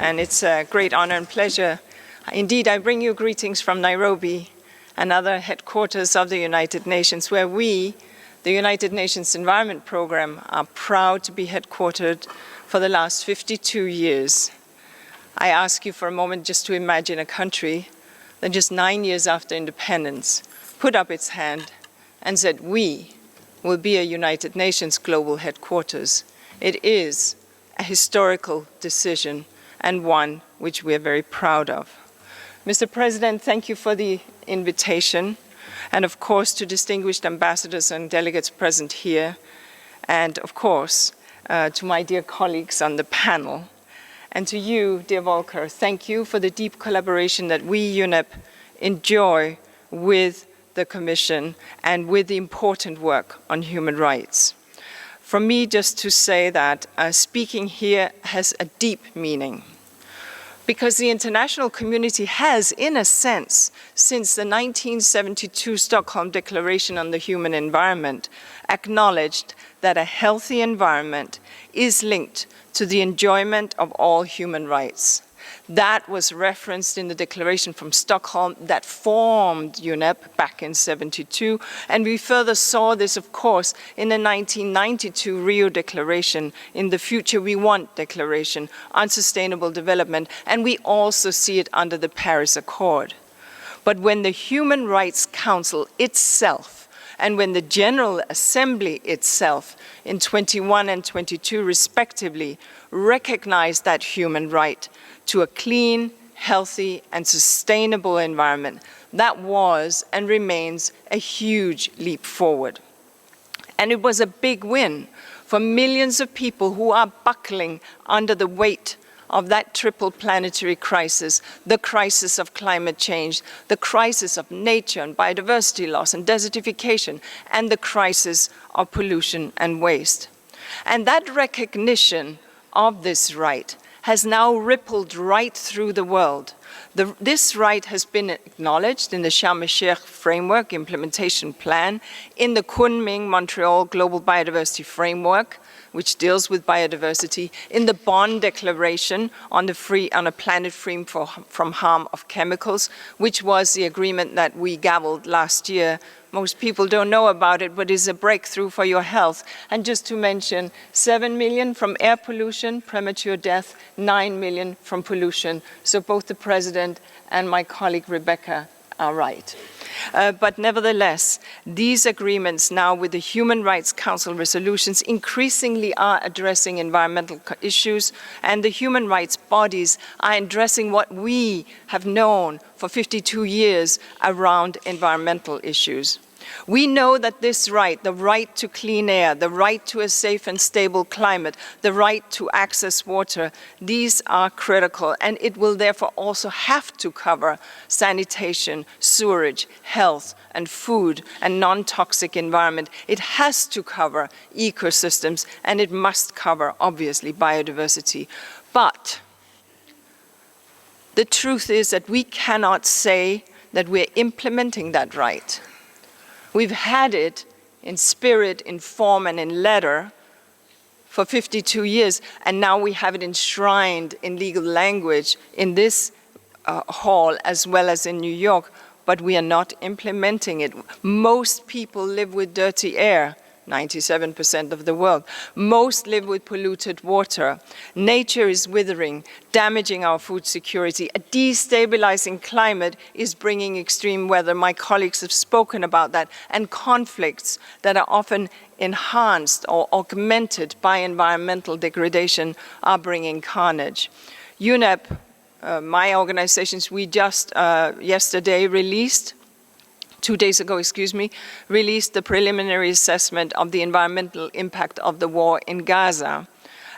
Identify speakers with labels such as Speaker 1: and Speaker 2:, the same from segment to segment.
Speaker 1: and it's a great honor and pleasure. Indeed, I bring you greetings from Nairobi, another headquarters of the United Nations, where we, the United Nations Environment Programme, are proud to be headquartered for the last 52 years. I ask you for a moment just to imagine a country that just 9 years after independence put up its hand and said, we will be a United Nations global headquarters. It is a historical decision and one which we are very proud of. Mr. President, thank you for the invitation, and of course to distinguished ambassadors and delegates present here, and of course to my dear colleagues on the panel. And to you, dear Volker, thank you for the deep collaboration that we, UNEP, enjoy with the Commission and with the important work on human rights. For me, just to say that speaking here has a deep meaning, because the international community has, in a sense, since the 1972 Stockholm Declaration on the Human Environment, acknowledged that a healthy environment is linked to the enjoyment of all human rights. That was referenced in the declaration from Stockholm that formed UNEP back in '72, and we further saw this, of course, in the 1992 Rio Declaration, in the Future We Want Declaration on Sustainable Development, and we also see it under the Paris Accord. But when the Human Rights Council itself and when the General Assembly itself in 21 and 22 respectively recognized that human right to a clean, healthy, and sustainable environment, that was and remains a huge leap forward. And it was a big win for millions of people who are buckling under the weight of that triple planetary crisis, the crisis of climate change, the crisis of nature and biodiversity loss and desertification, and the crisis of pollution and waste. And that recognition of this right has now rippled right through the world. This right has been acknowledged in the Sharm el-Sheikh Framework Implementation Plan, in the Kunming Montreal Global Biodiversity Framework, which deals with biodiversity, in the Bonn Declaration on a planet free from harm of chemicals, which was the agreement that we gavelled last year. Most people don't know about it, but it's a breakthrough for your health. And just to mention, 7 million from air pollution, premature death, 9 million from pollution. So both the President and my colleague Rebecca are right. But nevertheless, these agreements now with the Human Rights Council resolutions increasingly are addressing environmental issues, and the human rights bodies are addressing what we have known for 52 years around environmental issues. We know that this right, the right to clean air, the right to a safe and stable climate, the right to access water, these are critical, and it will therefore also have to cover sanitation, sewerage, health, and food, and non-toxic environment. It has to cover ecosystems, and it must cover, obviously, biodiversity. But the truth is that we cannot say that we're implementing that right. We've had it in spirit, in form, and in letter for 52 years, and now we have it enshrined in legal language in this hall as well as in New York, but we are not implementing it. Most people live with dirty air. 97% of the world. Most live with polluted water. Nature is withering, damaging our food security. A destabilizing climate is bringing extreme weather. My colleagues have spoken about that. And conflicts that are often enhanced or augmented by environmental degradation are bringing carnage. UNEP, my organizations, we just yesterday released 2 days ago, released the preliminary assessment of the environmental impact of the war in Gaza.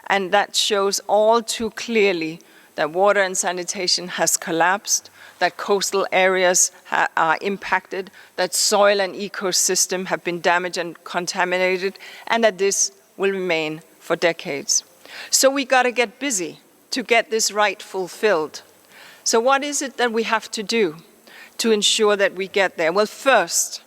Speaker 1: And that shows all too clearly that water and sanitation has collapsed, that coastal areas are impacted, that soil and ecosystem have been damaged and contaminated, and that this will remain for decades. So we got to get busy to get this right fulfilled. So what is it that we have to do to ensure that we get there? Well, first,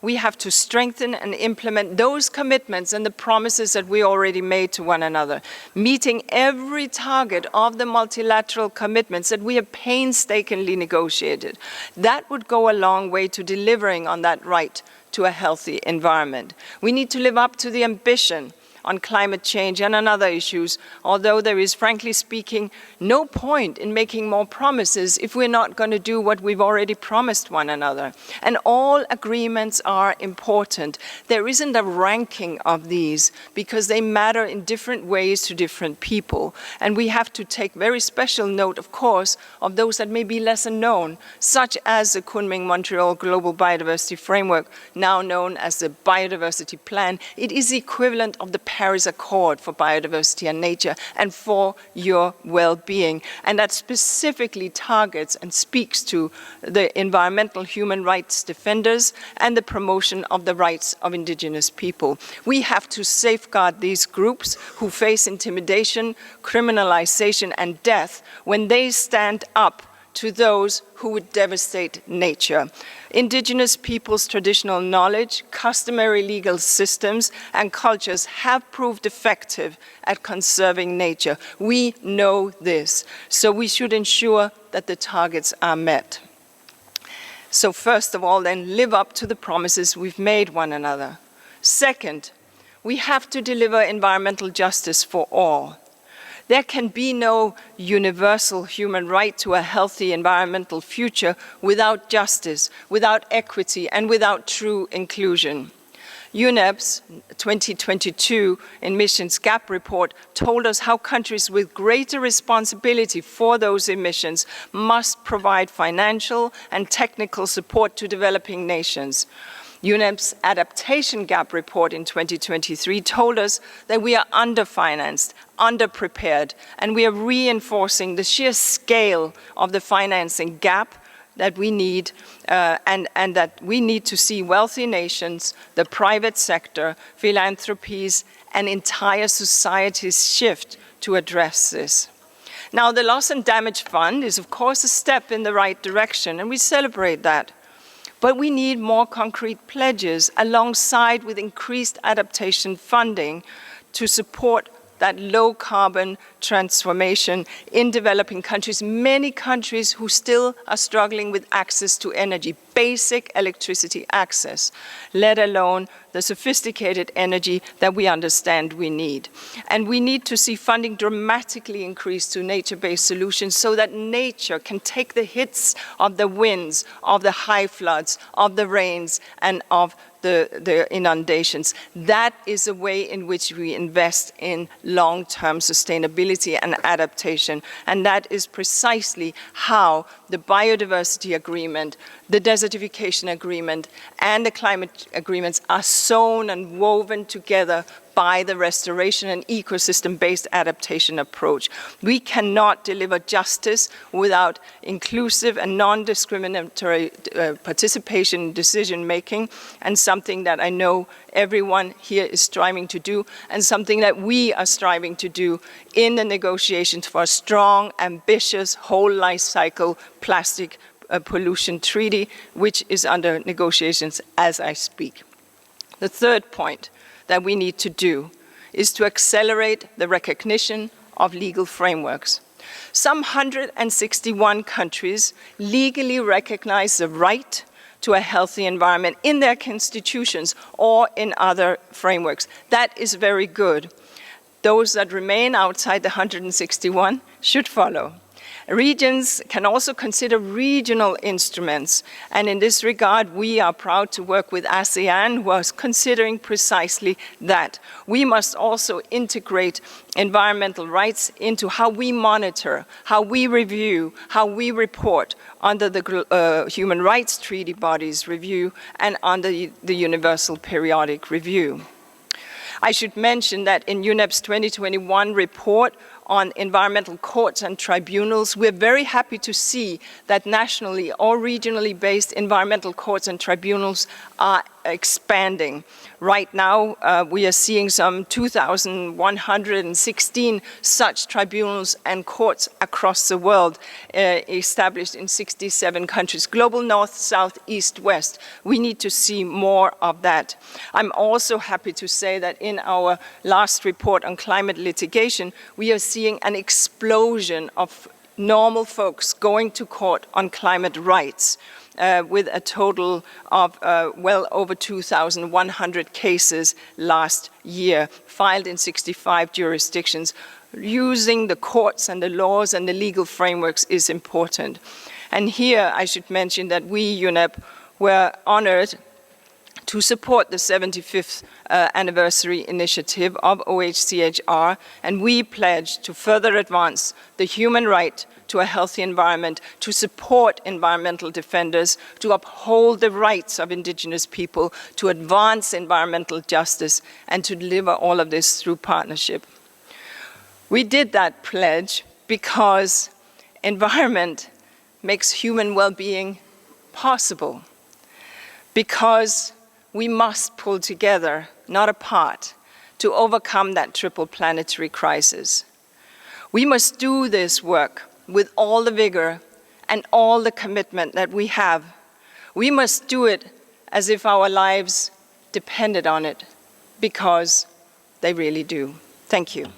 Speaker 1: we have to strengthen and implement those commitments and the promises that we already made to one another, meeting every target of the multilateral commitments that we have painstakingly negotiated. That would go a long way to delivering on that right to a healthy environment. We need to live up to the ambition on climate change and on other issues, although there is, frankly speaking, no point in making more promises if we're not going to do what we've already promised one another. And all agreements are important. There isn't a ranking of these because they matter in different ways to different people. And we have to take very special note, of course, of those that may be lesser known, such as the Kunming-Montreal Global Biodiversity Framework, now known as the Biodiversity Plan. It is the equivalent of the Paris Accord for biodiversity and nature and for your well-being. And that specifically targets and speaks to the environmental human rights defenders and the promotion of the rights of indigenous people. We have to safeguard these groups who face intimidation, criminalization, and death when they stand up to those who would devastate nature. Indigenous peoples' traditional knowledge, customary legal systems, and cultures have proved effective at conserving nature. We know this, so we should ensure that the targets are met. So first of all, then, live up to the promises we've made one another. Second, we have to deliver environmental justice for all. There can be no universal human right to a healthy environmental future without justice, without equity, and without true inclusion. UNEP's 2022 emissions gap report told us how countries with greater responsibility for those emissions must provide financial and technical support to developing nations. UNEP's adaptation gap report in 2023 told us that we are underfinanced, underprepared, and we are reinforcing the sheer scale of the financing gap that we need, and that we need to see wealthy nations, the private sector, philanthropies, and entire societies shift to address this. Now, the Loss and Damage Fund is, of course, a step in the right direction, and we celebrate that. But we need more concrete pledges alongside with increased adaptation funding to support that low-carbon transformation in developing countries, many countries who still are struggling with access to energy, basic electricity access, let alone the sophisticated energy that we understand we need. And we need to see funding dramatically increase to nature-based solutions so that nature can take the hits of the winds, of the high floods, of the rains, and of the inundations. That is a way in which we invest in long-term sustainability and adaptation. And that is precisely how the biodiversity agreement, the desertification agreement, and the climate agreements are sewn and woven together by the restoration and ecosystem-based adaptation approach. We cannot deliver justice without inclusive and non-discriminatory participation in decision-making, and something that I know everyone here is striving to do, and something that we are striving to do in the negotiations for a strong, ambitious, whole life cycle plastic pollution treaty, which is under negotiations as I speak. The third point that we need to do is to accelerate the recognition of legal frameworks. Some 161 countries legally recognize the right to a healthy environment in their constitutions or in other frameworks. That is very good. Those that remain outside the 161 should follow. Regions can also consider regional instruments, and in this regard, we are proud to work with ASEAN, who is considering precisely that. We must also integrate environmental rights into how we monitor, how we review, how we report under the Human Rights Treaty bodies review and under the Universal Periodic Review. I should mention that in UNEP's 2021 report on environmental courts and tribunals, we're very happy to see that nationally or regionally based environmental courts and tribunals are expanding. Right now, we are seeing some 2,116 such tribunals and courts across the world, established in 67 countries, global north, south, east, west. We need to see more of that. I'm also happy to say that in our last report on climate litigation, we are seeing an explosion of normal folks going to court on climate rights. With a total of well over 2,100 cases last year, filed in 65 jurisdictions. Using the courts and the laws and the legal frameworks is important. And here I should mention that we, UNEP, were honored to support the 75th anniversary initiative of OHCHR, and we pledge to further advance the human right to a healthy environment, to support environmental defenders, to uphold the rights of indigenous people, to advance environmental justice, and to deliver all of this through partnership. We did that pledge because environment makes human well-being possible, because we must pull together, not apart, to overcome that triple planetary crisis. We must do this work with all the vigor and all the commitment that we have. We must do it as if our lives depended on it, because they really do. Thank you.